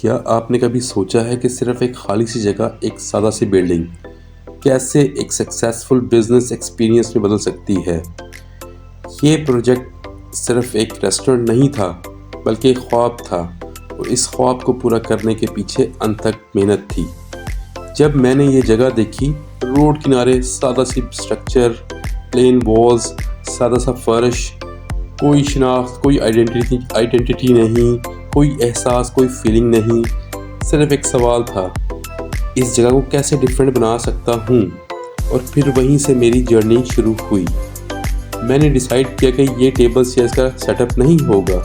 क्या आपने कभी सोचा है कि सिर्फ एक खाली सी जगह, एक सादा सी बिल्डिंग कैसे एक सक्सेसफुल बिजनेस एक्सपीरियंस में बदल सकती है? ये प्रोजेक्ट सिर्फ एक रेस्टोरेंट नहीं था, बल्कि एक ख्वाब था, और इस ख्वाब को पूरा करने के पीछे अनथक मेहनत थी। जब मैंने ये जगह देखी, रोड किनारे सादा सी स्ट्रक्चर, प्लेन वॉल्स, सादा सा फर्श, कोई शनाख्त, कोई आइडेंटिटी नहीं, कोई एहसास, कोई फीलिंग नहीं, सिर्फ एक सवाल था, इस जगह को कैसे डिफरेंट बना सकता हूँ। और फिर वहीं से मेरी जर्नी शुरू हुई। मैंने डिसाइड किया कि ये टेबल चेयर्स का सेटअप नहीं होगा,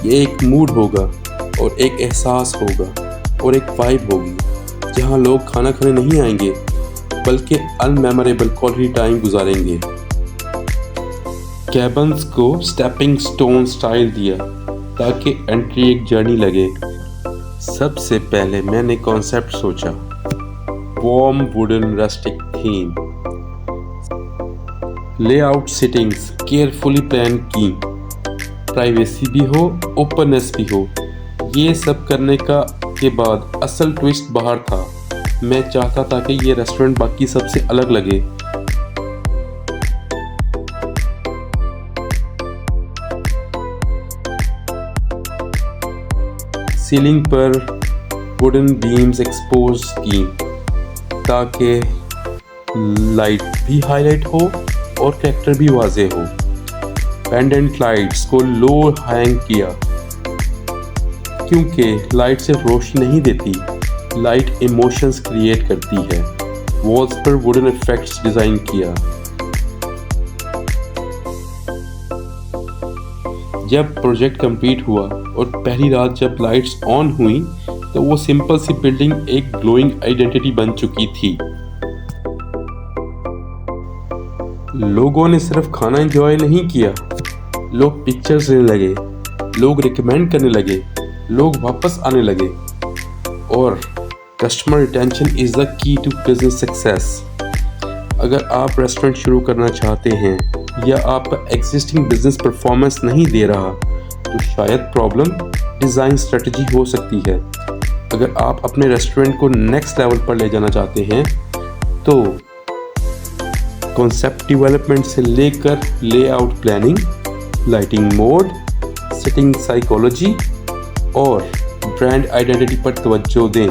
ये एक मूड होगा, और एक एहसास होगा, और एक वाइब होगी, जहाँ लोग खाना खाने नहीं आएंगे, बल्कि अनमेमोरेबल क्वालिटी टाइम गुजारेंगे। कैबन्स को स्टेपिंग स्टोन स्टाइल दिया ताकि एंट्री एक जर्नी लगे। सबसे पहले मैंने कॉन्सेप्ट सोचा, warm wooden rustic theme, layout settings carefully plan की, प्राइवेसी भी हो, ओपननेस भी हो। ये सब करने के बाद असल ट्विस्ट बाहर था। मैं चाहता था कि ये रेस्टोरेंट बाकी सबसे अलग लगे। सीलिंग पर वुडन बीम्स एक्सपोज की ताकि लाइट भी हाईलाइट हो और कैरेक्टर भी वाजे हो। पेंडेंट लाइट्स को लो हैंग किया, क्योंकि लाइट सिर्फ रोशनी नहीं देती, लाइट इमोशंस क्रिएट करती है। वॉल्स पर वुडन इफेक्ट्स डिज़ाइन किया। जब प्रोजेक्ट कंप्लीट हुआ और पहली रात जब लाइट्स ऑन हुई, तो वो सिंपल सी बिल्डिंग एक ग्लोइंग आइडेंटिटी बन चुकी थी। लोगों ने सिर्फ खाना एंजॉय नहीं किया, लोग पिक्चर्स लेने लगे, लोग रिकमेंड करने लगे, लोग वापस आने लगे। और customer retention is the key to business success. अगर आप रेस्टोरेंट शुरू करना चाहते हैं या आपका एग्जिस्टिंग बिजनेस परफॉर्मेंस नहीं दे रहा, तो शायद प्रॉब्लम डिज़ाइन स्ट्रेटजी हो सकती है। अगर आप अपने रेस्टोरेंट को नेक्स्ट लेवल पर ले जाना चाहते हैं, तो कॉन्सेप्ट डेवलपमेंट से लेकर layout planning, lighting mode, setting psychology और ब्रांड आइडेंटिटी पर तवज्जो दें।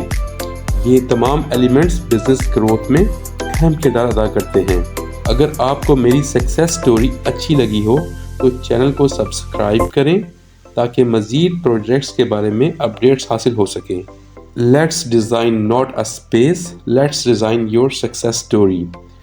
ये तमाम एलिमेंट्स बिजनेस ग्रोथ में अहम किरदार अदा करते हैं। अगर आपको मेरी सक्सेस स्टोरी अच्छी लगी हो तो चैनल को सब्सक्राइब करें ताकि मज़ीद प्रोजेक्ट्स के बारे में अपडेट्स हासिल हो सकें। Let's design not a space, let's design your success story.